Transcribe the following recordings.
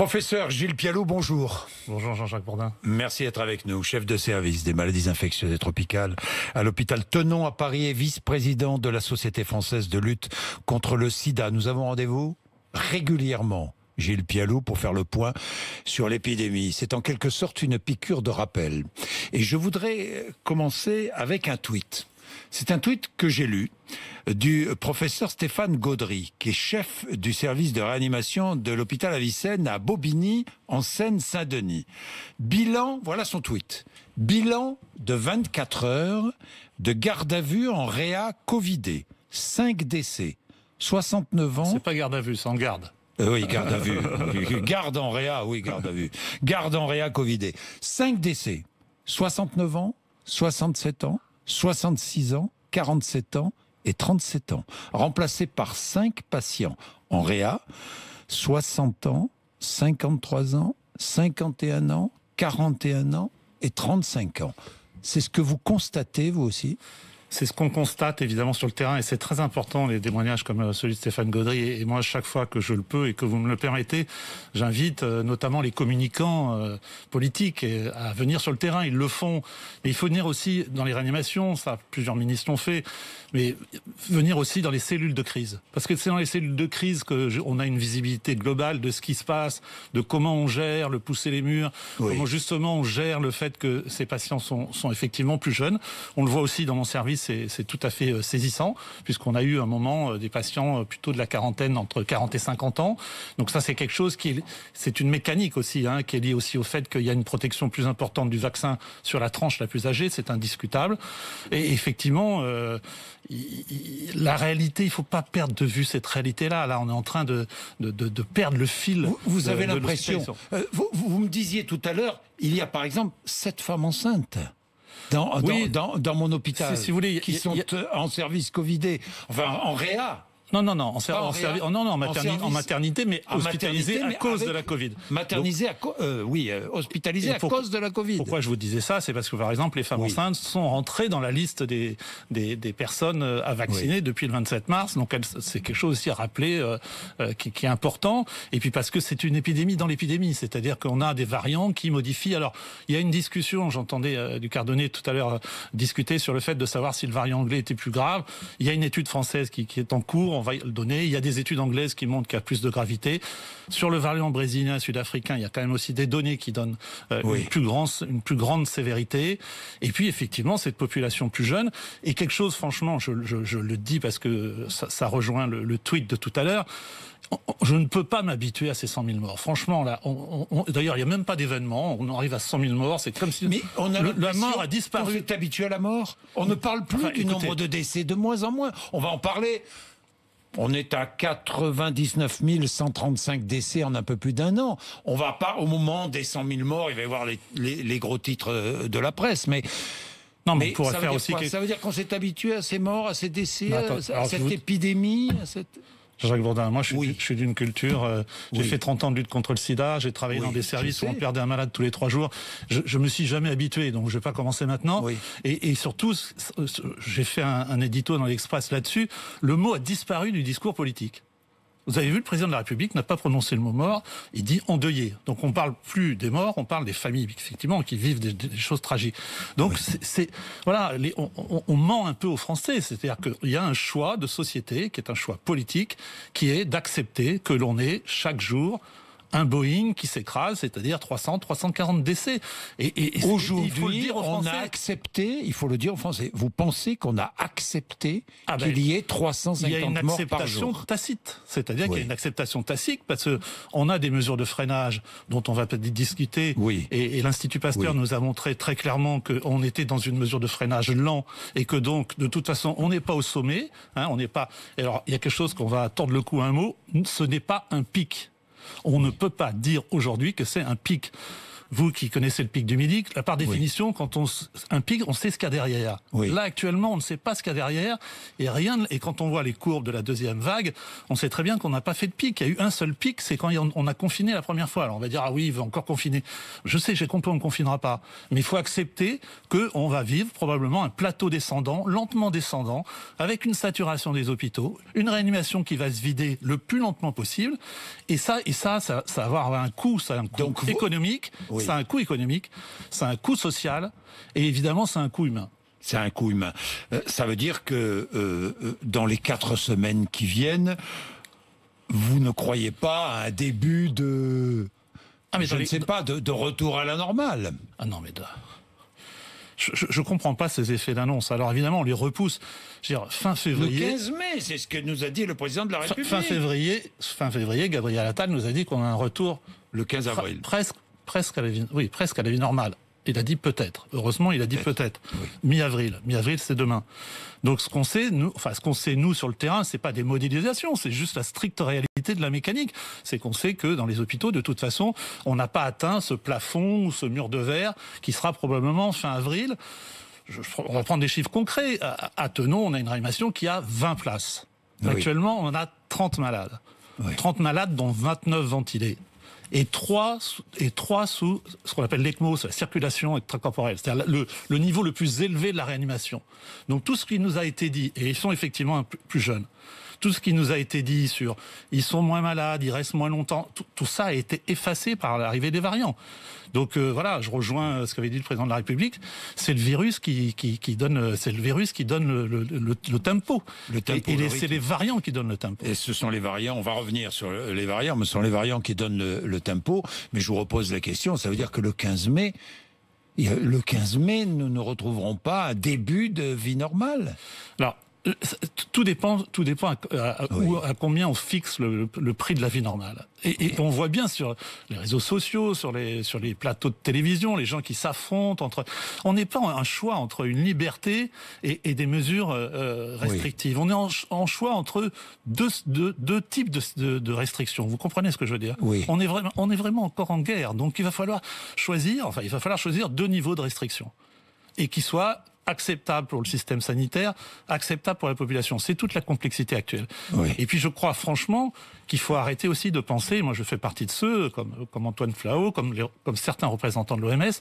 Professeur Gilles Pialot, bonjour. Bonjour Jean-Jacques Bourdin. Merci d'être avec nous, chef de service des maladies infectieuses et tropicales à l'hôpital Tenon à Paris et vice-président de la Société française de lutte contre le sida. Nous avons rendez-vous régulièrement, Gilles Pialot, pour faire le point sur l'épidémie. C'est en quelque sorte une piqûre de rappel. Et je voudrais commencer avec un tweet. C'est un tweet que j'ai lu du professeur Stéphane Gaudry, qui est chef du service de réanimation de l'hôpital Avicenne à Bobigny, en Seine-Saint-Denis. Bilan, voilà son tweet. Bilan de 24 heures de garde à vue en réa Covidé. 5 décès. 69 ans. C'est pas garde à vue, c'est en garde. Oui, garde à vue. Garde en réa, oui, garde à vue. Garde en réa Covidé. 5 décès. 69 ans, 67 ans, 66 ans, 47 ans et 37 ans. Remplacés par 5 patients en réa, 60 ans, 53 ans, 51 ans, 41 ans et 35 ans. C'est ce que vous constatez, vous aussi ? C'est ce qu'on constate évidemment sur le terrain et c'est très important, les témoignages comme celui de Stéphane Gaudry. Et moi, chaque fois que je le peux et que vous me le permettez, j'invite notamment les communicants politiques à venir sur le terrain. Ils le font. Mais il faut venir aussi dans les réanimations, ça plusieurs ministres l'ont fait, mais venir aussi dans les cellules de crise. Parce que c'est dans les cellules de crise qu'on a une visibilité globale de ce qui se passe, de comment on gère le pousser les murs, comment justement on gère le fait que ces patients sont effectivement plus jeunes. On le voit aussi dans mon service. C'est tout à fait saisissant, puisqu'on a eu un moment des patients plutôt de la quarantaine, entre 40 et 50 ans. Donc ça, c'est quelque chose c'est une mécanique aussi, qui est liée aussi au fait qu'il y a une protection plus importante du vaccin sur la tranche la plus âgée, c'est indiscutable. Et effectivement, la réalité, il ne faut pas perdre de vue cette réalité-là. Là, on est en train de perdre le fil. Vous avez l'impression, vous me disiez tout à l'heure, il y a par exemple 7 femmes enceintes. Dans mon hôpital, si vous voulez, qui sont en service Covidé, enfin en réa. Non, en maternité, mais hospitalisé à cause de la Covid. Hospitalisé à cause de la Covid. Pourquoi je vous disais ça ? C'est parce que, par exemple, les femmes enceintes sont rentrées dans la liste des personnes à vacciner depuis le 27 mars. Donc, c'est quelque chose aussi à rappeler qui est important. Et puis, parce que c'est une épidémie dans l'épidémie. C'est-à-dire qu'on a des variants qui modifient. Alors, il y a une discussion, j'entendais Ducardonnet tout à l'heure discuter sur le fait de savoir si le variant anglais était plus grave. Il y a une étude française qui est en cours. On va le donner. Il y a des études anglaises qui montrent qu'il y a plus de gravité. Sur le variant brésilien, sud-africain, il y a quand même aussi des données qui donnent une plus grande sévérité. Et puis, effectivement, cette population plus jeune. Et quelque chose, franchement, je le dis parce que ça rejoint le tweet de tout à l'heure. Je ne peux pas m'habituer à ces 100 000 morts. Franchement, là, d'ailleurs, il n'y a même pas d'événement. On arrive à 100 000 morts. C'est comme si la mort a disparu. On est habitué à la mort. On ne parle plus du nombre de décès, de moins en moins. On va en parler. On est à 99 135 décès en un peu plus d'un an. On va pas, au moment des 100 000 morts, il va y avoir les gros titres de la presse, mais... Non, mais on pourrait faire aussi... Ça veut dire qu'on s'est habitué à ces morts, à ces décès, à cette épidémie, à cette... Jean-Jacques Bourdin, moi je suis d'une culture, j'ai fait 30 ans de lutte contre le sida, j'ai travaillé dans des services où on perdait un malade tous les 3 jours, je me suis jamais habitué, donc je vais pas commencer maintenant, et surtout, j'ai fait un édito dans l'Express là-dessus, le mot a disparu du discours politique. Vous avez vu, le président de la République n'a pas prononcé le mot mort, il dit endeuillé. Donc on parle plus des morts, on parle des familles, effectivement, qui vivent des choses tragiques. Donc on ment un peu aux Français, c'est-à-dire qu'il y a un choix de société, qui est un choix politique, qui est d'accepter que l'on ait chaque jour un Boeing qui s'écrase, c'est-à-dire 340 décès. Et aujourd'hui, on a accepté, il faut le dire aux Français, vous pensez qu'on a accepté qu'il y ait 350 morts par jour ? Il y a une acceptation tacite, c'est-à-dire qu'il y a une acceptation tacite, parce qu'on a des mesures de freinage dont on va peut-être discuter, et l'Institut Pasteur nous a montré très clairement qu'on était dans une mesure de freinage lent, et que donc, de toute façon, on n'est pas au sommet, on n'est pas... Alors, il y a quelque chose qu'on va tordre le cou à un mot, ce n'est pas un pic. On ne peut pas dire aujourd'hui que c'est un pic. vous qui connaissez le pic du Midi, par définition, quand un pic, on sait ce qu'il y a derrière. Oui. Là, actuellement, on ne sait pas ce qu'il y a derrière et quand on voit les courbes de la deuxième vague, on sait très bien qu'on n'a pas fait de pic. Il y a eu un seul pic, c'est quand on a confiné la première fois. Alors on va dire, ah oui, il va encore confiner. Je sais, j'ai compris, on ne confinera pas. Mais il faut accepter qu'on va vivre probablement un plateau descendant, lentement descendant, avec une saturation des hôpitaux, une réanimation qui va se vider le plus lentement possible. Et ça va avoir un coût, ça a un coût économique, ça a un coût économique, ça a un coût social, et évidemment, ça a un coût humain. C'est un coût humain. Ça veut dire que dans les 4 semaines qui viennent, vous ne croyez pas à un début de... de retour à la normale. Ah non, mais... Je comprends pas ces effets d'annonce. Alors évidemment, on les repousse. Je veux dire, fin février... Le 15 mai, c'est ce que nous a dit le président de la République. Fin février, Gabriel Attal nous a dit qu'on a un retour... Le 15 avril. Presque à la vie normale. Il a dit peut-être. Heureusement, il a dit peut-être. Oui. Mi-avril. Mi-avril, c'est demain. Donc ce qu'on sait, nous, sur le terrain, c'est pas des modélisations, c'est juste la stricte réalité de la mécanique. C'est qu'on sait que dans les hôpitaux, de toute façon, on n'a pas atteint ce plafond ou ce mur de verre qui sera probablement fin avril. On va prendre des chiffres concrets. À Tenon, on a une réanimation qui a 20 places. Oui. Actuellement, on a 30 malades. Oui. 30 malades, dont 29 ventilés. Et 3 sous ce qu'on appelle l'ECMO, c'est la circulation extracorporelle, c'est-à-dire le niveau le plus élevé de la réanimation. Donc tout ce qui nous a été dit, et ils sont effectivement plus jeunes, tout ce qui nous a été dit sur ils sont moins malades, ils restent moins longtemps, tout ça a été effacé par l'arrivée des variants. Donc voilà, je rejoins ce qu'avait dit le président de la République. C'est le virus qui donne le tempo. C'est les variants qui donnent le tempo. Et ce sont les variants. On va revenir sur les variants, mais ce sont les variants qui donnent le tempo. Mais je vous repose la question. Ça veut dire que le 15 mai, nous ne retrouverons pas un début de vie normale. Alors. Tout dépend à combien on fixe le prix de la vie normale. Et on voit bien sur les réseaux sociaux, sur les plateaux de télévision, les gens qui s'affrontent on n'est pas un choix entre une liberté et des mesures restrictives. Oui. On est en choix entre deux types de restrictions. Vous comprenez ce que je veux dire? Oui. On est vraiment encore en guerre. Donc il va falloir choisir 2 niveaux de restrictions. Et qui soient acceptable pour le système sanitaire, acceptable pour la population. C'est toute la complexité actuelle. Oui. Et puis je crois franchement qu'il faut arrêter aussi de penser, moi je fais partie de ceux, comme Antoine Flahault, comme certains représentants de l'OMS,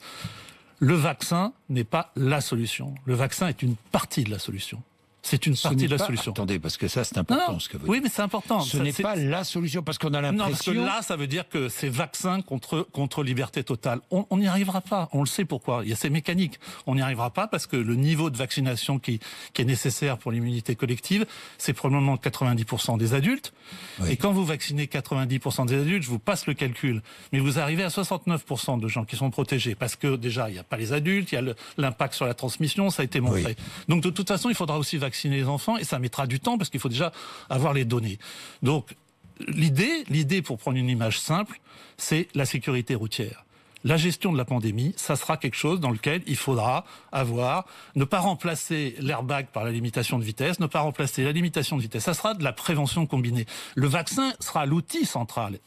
le vaccin n'est pas la solution. Le vaccin est une partie de la solution. C'est une partie de la solution. Attendez, parce que ça, c'est important, ce que vous dites. Oui, mais c'est important. Ce n'est pas la solution, parce qu'on a l'impression... Non, parce que là, ça veut dire que c'est vaccin contre liberté totale. On n'y arrivera pas. On le sait pourquoi. Il y a ces mécaniques. On n'y arrivera pas parce que le niveau de vaccination qui est nécessaire pour l'immunité collective, c'est probablement 90% des adultes. Oui. Et quand vous vaccinez 90% des adultes, je vous passe le calcul, mais vous arrivez à 69% de gens qui sont protégés. Parce que déjà, il n'y a pas les adultes, il y a l'impact sur la transmission, ça a été montré. Oui. Donc de toute façon, il faudra aussi vacciner les enfants, et ça mettra du temps parce qu'il faut déjà avoir les données. Donc, l'idée, pour prendre une image simple, c'est la sécurité routière. La gestion de la pandémie, ça sera quelque chose dans lequel il faudra ne pas remplacer l'airbag par la limitation de vitesse, ne pas remplacer la limitation de vitesse. Ça sera de la prévention combinée. Le vaccin sera l'outil central.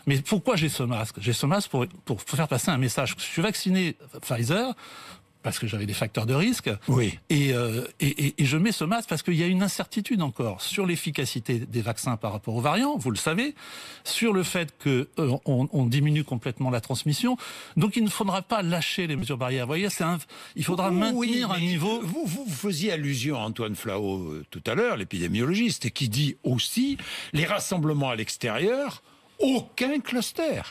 Mais pourquoi j'ai ce masque? J'ai ce masque pour faire passer un message. Je suis vacciné Pfizer, parce que j'avais des facteurs de risque. Oui. Et je mets ce masque parce qu'il y a une incertitude encore sur l'efficacité des vaccins par rapport aux variants, vous le savez, sur le fait qu'on diminue complètement la transmission. Donc il ne faudra pas lâcher les mesures barrières. Vous voyez, il faudra maintenir un niveau... Vous faisiez allusion à Antoine Flahault tout à l'heure, l'épidémiologiste, qui dit aussi les rassemblements à l'extérieur, aucun cluster.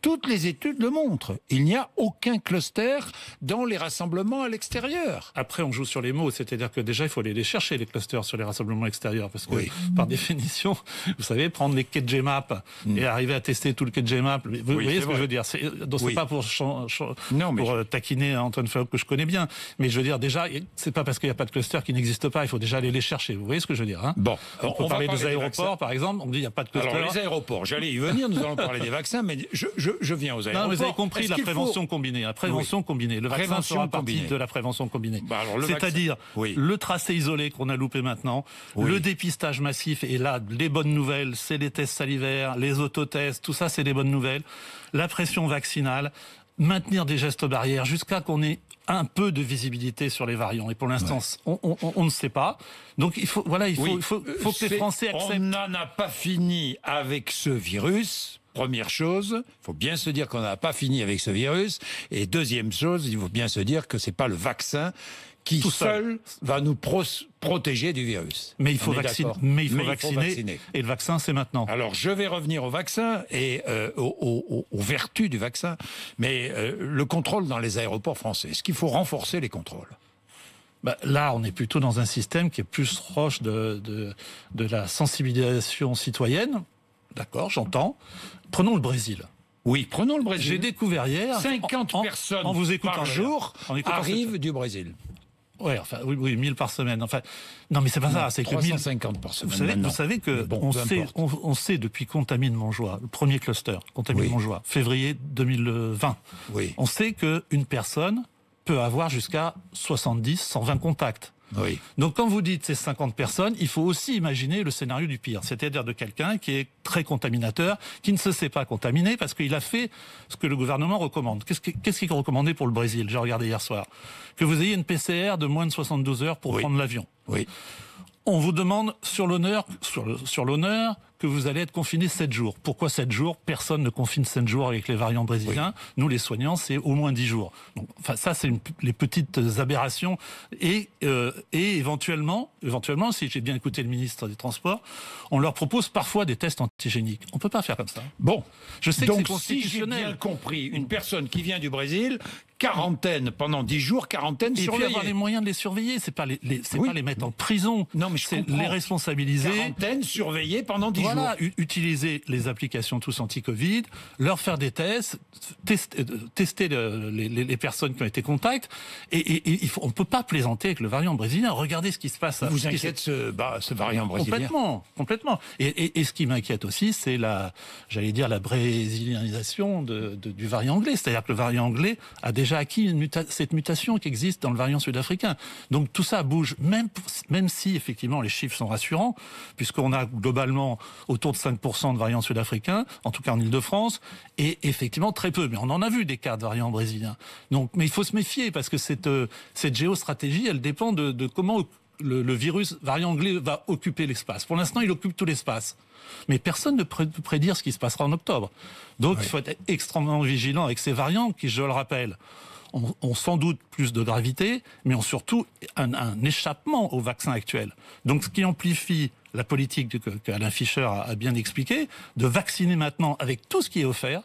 Toutes les études le montrent. Il n'y a aucun cluster dans les rassemblements à l'extérieur. Après, on joue sur les mots, c'est-à-dire que déjà, il faut aller les chercher, les clusters sur les rassemblements extérieurs, parce que, par définition, vous savez, prendre les KGMAP et arriver à tester tout le KGMAP, vous voyez ce que je veux dire. Donc, c'est pas pour taquiner Antoine Flahault que je connais bien, mais je veux dire, déjà, c'est pas parce qu'il n'y a pas de cluster qu'il n'existe pas, il faut déjà aller les chercher. Vous voyez ce que je veux dire, hein? Bon, on peut parler des aéroports, par exemple, on dit il n'y a pas de cluster. Alors, les aéroports, j'allais y venir, nous allons parler des vaccins, mais je je viens aux aéroports. Non, vous avez compris la prévention combinée. La prévention combinée. Le vaccin sera partie de la prévention combinée. Bah alors, c'est-à-dire le tracé isolé qu'on a loupé maintenant, le dépistage massif, et là, les bonnes nouvelles, c'est les tests salivaires, les autotests, tout ça, c'est des bonnes nouvelles. La pression vaccinale, maintenir des gestes barrières jusqu'à qu'on ait un peu de visibilité sur les variants. Et pour l'instant, on ne sait pas. Donc il faut que les Français acceptent. On n'en a pas fini avec ce virus. Première chose, il faut bien se dire qu'on n'a pas fini avec ce virus. Et deuxième chose, il faut bien se dire que c'est pas le vaccin qui seul va nous protéger du virus. Mais il faut vacciner. Et le vaccin, c'est maintenant. Alors, je vais revenir au vaccin et aux vertus du vaccin. Mais le contrôle dans les aéroports français, est-ce qu'il faut renforcer les contrôles ? Là, on est plutôt dans un système qui est plus proche de la sensibilisation citoyenne. D'accord, j'entends. Prenons le Brésil. Oui, prenons le Brésil. J'ai découvert hier... 50 personnes par jour arrivent du Brésil. Ouais, enfin, oui, 1000 par semaine. Enfin, non, mais c'est pas ça. C'est que 350 par semaine. Vous savez que on sait depuis Contamine Montjoie, le premier cluster, Contamine Montjoie, février 2020. Oui. On sait qu'une personne peut avoir jusqu'à 70, 120 contacts. Oui. Donc quand vous dites ces 50 personnes, il faut aussi imaginer le scénario du pire, c'est-à-dire de quelqu'un qui est très contaminateur, qui ne se sait pas contaminer parce qu'il a fait ce que le gouvernement recommande. Qu'est-ce qui est recommandé pour le Brésil ? J'ai regardé hier soir. Que vous ayez une PCR de moins de 72 heures pour prendre l'avion. Oui. On vous demande sur l'honneur que vous allez être confiné 7 jours. Pourquoi 7 jours ? Personne ne confine 7 jours avec les variants brésiliens. Oui. Nous, les soignants, c'est au moins 10 jours. Donc, enfin, ça, c'est les petites aberrations. Et éventuellement, si j'ai bien écouté le ministre des Transports, on leur propose parfois des tests antigéniques. On ne peut pas faire comme ça. Bon, je sais donc que c'est constitutionnel. Si j'ai bien compris, une personne qui vient du Brésil, quarantaine pendant 10 jours, quarantaine surveillée. Et puis avoir les moyens de les surveiller, c'est pas les mettre en prison. Non, mais c'est les responsabiliser. Quarantaine surveillée pendant 10 jours. Voilà, utiliser les applications tous anti-Covid, leur faire des tests, tester les personnes qui ont été contacts. Et on ne peut pas plaisanter avec le variant brésilien. Regardez ce qui se passe. Vous inquiète ce variant brésilien ? Complètement. Et ce qui m'inquiète aussi, c'est la brésilianisation du variant anglais. C'est-à-dire que le variant anglais a déjà acquis cette mutation qui existe dans le variant sud-africain. Donc tout ça bouge, même si effectivement les chiffres sont rassurants, puisqu'on a globalement autour de 5% de variants sud-africains, en tout cas en Ile-de-France, et effectivement très peu. Mais on en a vu des cas de variants brésiliens. Donc, mais il faut se méfier, parce que cette géostratégie, elle dépend de comment le virus variant anglais va occuper l'espace. Pour l'instant, il occupe tout l'espace. Mais personne ne peut prédire ce qui se passera en octobre. Donc il faut être extrêmement vigilant avec ces variants qui, je le rappelle, ont sans doute plus de gravité, mais ont surtout un échappement au vaccin actuel. Donc ce qui amplifie la politique qu'Alain Fischer a bien expliqué, de vacciner maintenant avec tout ce qui est offert,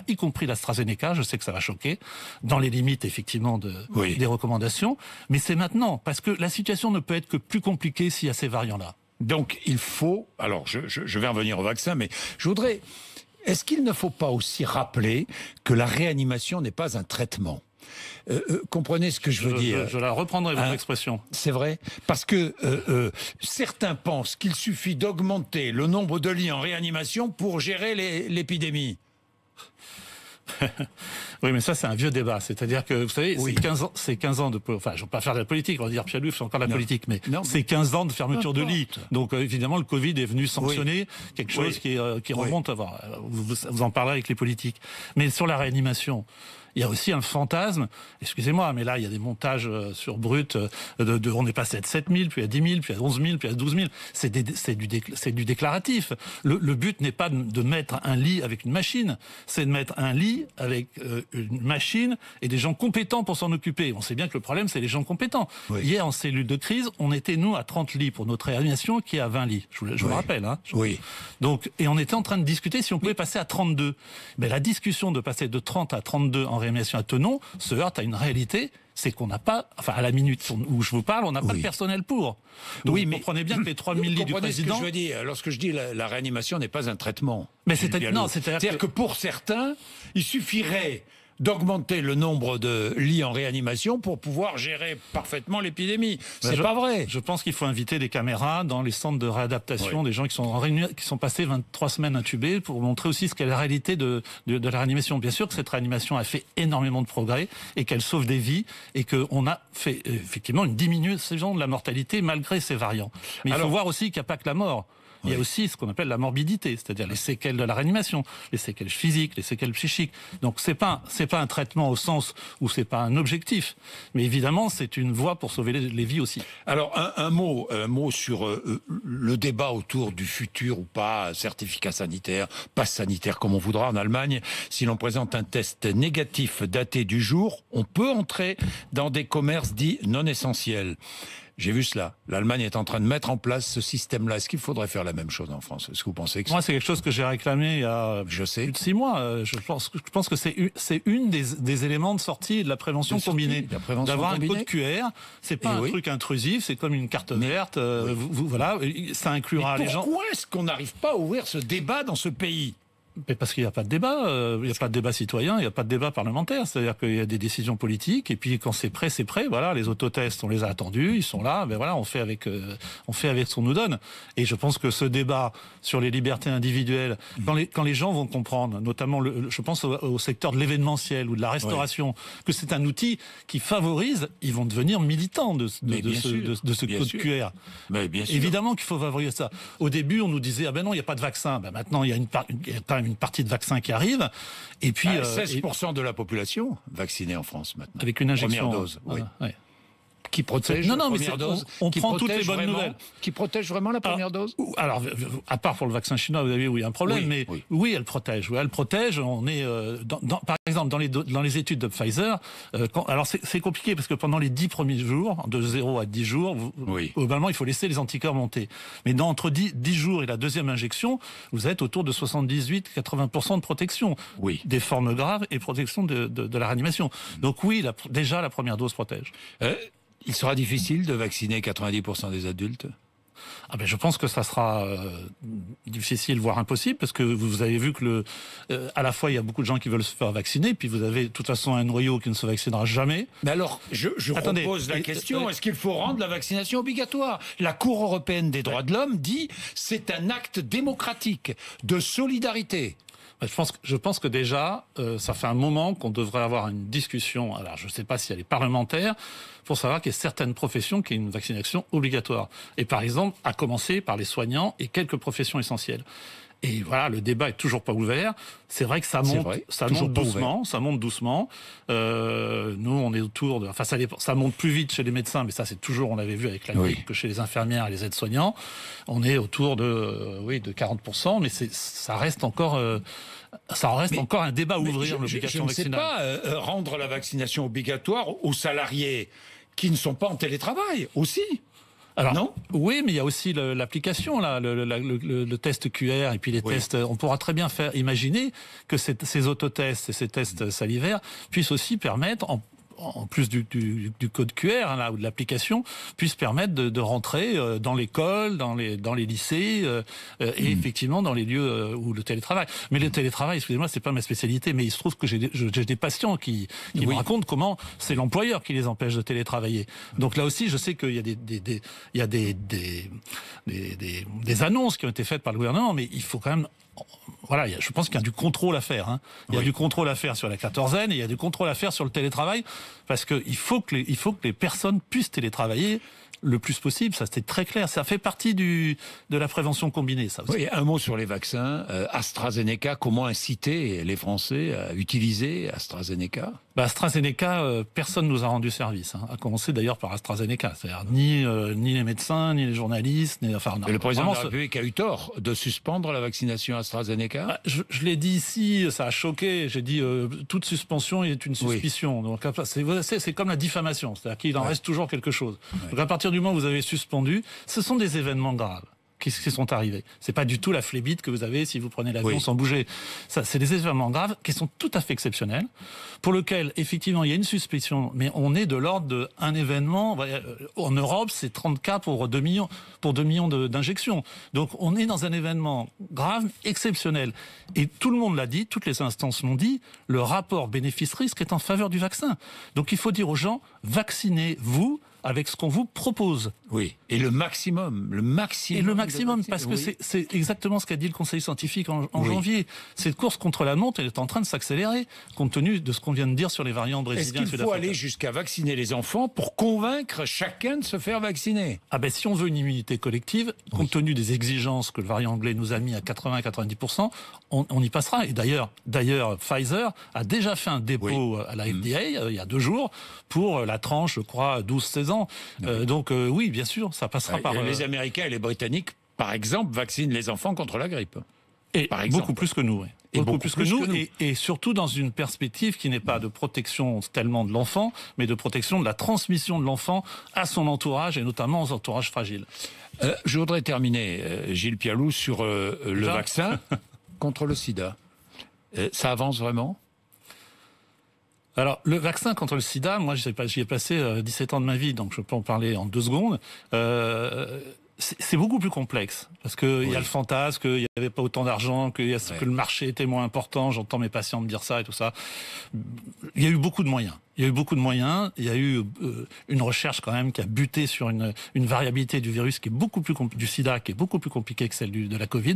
y compris l'AstraZeneca, je sais que ça va choquer, dans les limites effectivement des recommandations, mais c'est maintenant, parce que la situation ne peut être que plus compliquée s'il y a ces variants-là. Donc il faut, alors je vais revenir au vaccin, mais je voudrais, est-ce qu'il ne faut pas aussi rappeler que la réanimation n'est pas un traitement ? Comprenez ce que je veux dire. Je la reprendrai, votre expression. C'est vrai, parce que certains pensent qu'il suffit d'augmenter le nombre de lits en réanimation pour gérer l'épidémie. Oui, mais ça, c'est un vieux débat. C'est-à-dire que, vous savez, c'est 15 ans de... Enfin, je ne vais pas faire de la politique, on va dire Pierre-Loup, c'est encore de la politique, mais c'est 15 ans de fermeture de lits. Donc, évidemment, le Covid est venu sanctionner quelque chose qui remonte à voir. Vous en parlerez avec les politiques. Mais sur la réanimation, il y a aussi un fantasme, excusez-moi, mais là, il y a des montages sur Brut, on est passé à 7 000, puis à 10 000, puis à 11 000, puis à 12 000. C'est du déclaratif. Le but n'est pas de mettre un lit avec une machine, c'est de mettre un lit avec une machine et des gens compétents pour s'en occuper. On sait bien que le problème, c'est les gens compétents. Oui. Hier, en cellule de crise, on était, nous, à 30 lits pour notre réanimation, qui est à 20 lits. Je vous le rappelle. Hein. Oui. Donc, et on était en train de discuter si on pouvait passer à 32. Mais la discussion de passer de 30 à 32 en réanimation à Thonon se heurte à une réalité, c'est qu'on n'a pas, enfin à la minute où je vous parle, on n'a pas le personnel pour. Donc vous comprenez bien que les 3000 lits du président... Ce que je veux dire, lorsque je dis la réanimation n'est pas un traitement. Mais c'est-à-dire que pour certains, il suffirait d'augmenter le nombre de lits en réanimation pour pouvoir gérer parfaitement l'épidémie. C'est pas vrai. Je pense qu'il faut inviter des caméras dans les centres de réadaptation, des gens qui sont passés 23 semaines intubés pour montrer aussi ce qu'est la réalité de la réanimation. Bien sûr que cette réanimation a fait énormément de progrès et qu'elle sauve des vies et qu'on a fait effectivement une diminution de la mortalité malgré ces variants. Mais il faut voir aussi qu'il n'y a pas que la mort. Il y a aussi ce qu'on appelle la morbidité, c'est-à-dire les séquelles de la réanimation, les séquelles physiques, les séquelles psychiques. Donc c'est pas un traitement au sens où c'est pas un objectif, mais évidemment c'est une voie pour sauver les vies aussi. Alors un mot sur le débat autour du futur ou pas certificat sanitaire, passe sanitaire comme on voudra en Allemagne. Si l'on présente un test négatif daté du jour, on peut entrer dans des commerces dits non essentiels. J'ai vu cela. L'Allemagne est en train de mettre en place ce système-là. Est-ce qu'il faudrait faire la même chose en France? Est-ce que vous pensez que moi, c'est quelque chose que j'ai réclamé il y a plus de 6 mois. Je pense que c'est une des éléments de sortie de la prévention combinée. D'avoir un code QR, c'est pas un truc intrusif, c'est comme une carte verte. Voilà, ça inclura les gens. Pourquoi est-ce qu'on n'arrive pas à ouvrir ce débat dans ce pays? Mais parce qu'il n'y a pas de débat, il n'y a pas de débat citoyen, il n'y a pas de débat parlementaire. C'est-à-dire qu'il y a des décisions politiques, et puis quand c'est prêt, c'est prêt. Voilà, les autotests, on les a attendus, ils sont là. Ben voilà, on fait avec ce qu'on nous donne. Et je pense que ce débat sur les libertés individuelles, quand les gens vont comprendre, notamment, je pense au secteur de l'événementiel ou de la restauration, que c'est un outil qui favorise, ils vont devenir militants de ce code QR. Mais bien sûr. Évidemment qu'il faut favoriser ça. Au début, on nous disait ah ben non, il n'y a pas de vaccin. Ben maintenant, il y a quand même une partie de vaccins qui arrive. Et puis 16% de la population vaccinée en France maintenant. Avec une injection. Première dose. Qui protège mais dose, on prend toutes les bonnes nouvelles. Qui protège vraiment la première dose? Alors, à part pour le vaccin chinois, vous avez vu, il y a un problème, mais elle protège. Oui, elle protège. On est, par exemple, dans les études de Pfizer, alors c'est compliqué parce que pendant les 10 premiers jours, de 0 à 10 jours, globalement, il faut laisser les anticorps monter. Mais entre 10 jours et la deuxième injection, vous êtes autour de 78-80% de protection. Des formes graves et protection de la réanimation. Donc déjà, la première dose protège. Il sera difficile de vacciner 90% des adultes? Je pense que ça sera difficile, voire impossible, parce que vous avez vu que à la fois il y a beaucoup de gens qui veulent se faire vacciner, puis vous avez de toute façon un noyau qui ne se vaccinera jamais. Mais alors, je repose la question, est-ce qu'il faut rendre la vaccination obligatoire? La Cour européenne des droits de l'homme dit c'est un acte démocratique, de solidarité. Je pense que déjà, ça fait un moment qu'on devrait avoir une discussion, alors je ne sais pas si elle est parlementaire, pour savoir qu'il y a certaines professions qui ont une vaccination obligatoire. Et par exemple, à commencer par les soignants et quelques professions essentielles. Et voilà, le débat est toujours pas ouvert. C'est vrai que ça monte doucement. Nous, on est autour de, ça monte plus vite chez les médecins, mais ça, c'est toujours, on l'avait vu avec la grippe, que chez les infirmières et les aides-soignants. On est autour de 40%, mais ça reste encore un débat à ouvrir, l'obligation vaccinale. Je ne sais pas, rendre la vaccination obligatoire aux salariés qui ne sont pas en télétravail aussi. Alors, non? Oui, mais il y a aussi l'application, là, le test QR et puis les tests. On pourra très bien imaginer que ces autotests et ces tests salivaires puissent aussi permettre, en plus du code QR là, ou de l'application, puisse permettre de rentrer dans l'école, dans les lycées et effectivement dans les lieux où le télétravail. Mais le télétravail, excusez-moi, c'est pas ma spécialité, mais il se trouve que j'ai des patients qui me racontent comment c'est l'employeur qui les empêche de télétravailler. Donc là aussi, je sais qu'il y a des annonces qui ont été faites par le gouvernement, mais il faut quand même. Voilà, je pense qu'il y a du contrôle à faire. Il y a du contrôle à faire sur la quatorzaine et il y a du contrôle à faire sur le télétravail parce qu'il faut que les personnes puissent télétravailler le plus possible. Ça, c'est très clair. Ça fait partie de la prévention combinée, ça aussi. Oui, un mot sur les vaccins. AstraZeneca, comment inciter les Français à utiliser AstraZeneca? AstraZeneca, personne nous a rendu service. À commencer d'ailleurs par AstraZeneca. C'est-à-dire ni les médecins, ni les journalistes. Mais le président de la République a eu tort de suspendre la vaccination AstraZeneca. Je l'ai dit ici, ça a choqué. J'ai dit toute suspension est une suspicion. Donc c'est comme la diffamation. C'est-à-dire qu'il en reste toujours quelque chose. Donc à partir du moment où vous avez suspendu, ce sont des événements graves. qui sont arrivés. C'est pas du tout la phlébite que vous avez si vous prenez l'avion sans bouger. Ça, c'est des événements graves qui sont tout à fait exceptionnels, pour lequel, effectivement, il y a une suspicion, mais on est de l'ordre d'un événement. En Europe, c'est 30 cas pour 2 millions d'injections. Donc, on est dans un événement grave, exceptionnel. Et tout le monde l'a dit, toutes les instances l'ont dit, le rapport bénéfice-risque est en faveur du vaccin. Donc, il faut dire aux gens, vaccinez-vous avec ce qu'on vous propose. Oui, et le maximum. Et le maximum, parce que c'est exactement ce qu'a dit le Conseil scientifique en janvier. Cette course contre la montre, elle est en train de s'accélérer, compte tenu de ce qu'on vient de dire sur les variants brésiliens. Est-ce qu'il faut aller jusqu'à vacciner les enfants pour convaincre chacun de se faire vacciner? Ah ben, si on veut une immunité collective, compte tenu des exigences que le variant anglais nous a mis à 80-90%, on y passera. Et d'ailleurs, Pfizer a déjà fait un dépôt à la FDA il y a 2 jours pour la tranche, je crois, 12-16 ans. Donc oui, bien sûr, ça passera par... Les Américains et les Britanniques, par exemple, vaccinent les enfants contre la grippe. Et beaucoup plus que nous, oui. Et beaucoup plus que nous. Et surtout dans une perspective qui n'est pas de protection tellement de l'enfant, mais de protection de la transmission de l'enfant à son entourage, et notamment aux entourages fragiles. Je voudrais terminer, Gilles Pialou, sur le vaccin contre le sida. Ça avance vraiment ? Alors, le vaccin contre le sida, moi, j'y ai passé 17 ans de ma vie, donc je peux en parler en 2 secondes. C'est beaucoup plus complexe, parce qu'il y a le fantasme qu'il n'y avait pas autant d'argent, que le marché était moins important. J'entends mes patients me dire ça et tout ça. Il y a eu beaucoup de moyens. Il y a eu une recherche quand même qui a buté sur une variabilité du virus qui est beaucoup plus du sida, qui est beaucoup plus compliquée que celle de la Covid.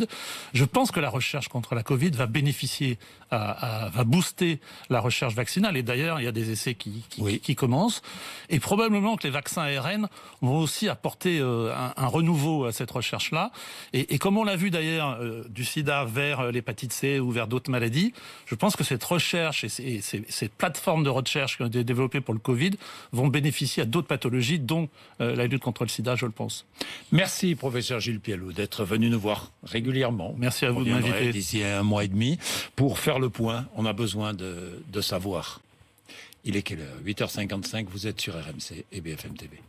Je pense que la recherche contre la Covid va bénéficier, va booster la recherche vaccinale. Et d'ailleurs, il y a des essais qui commencent. Et probablement que les vaccins ARN vont aussi apporter un renouveau à cette recherche-là. Et comme on l'a vu d'ailleurs du sida vers l'hépatite C ou vers d'autres maladies, je pense que cette recherche et ces plateformes de recherche développés pour le Covid vont bénéficier à d'autres pathologies, dont la lutte contre le sida, je le pense. Merci, professeur Gilles Pialou, d'être venu nous voir régulièrement. Merci à vous de m'inviter. D'ici 1 mois et demi, pour faire le point. On a besoin de savoir. Il est quelle heure ? 8h55, vous êtes sur RMC et BFM TV.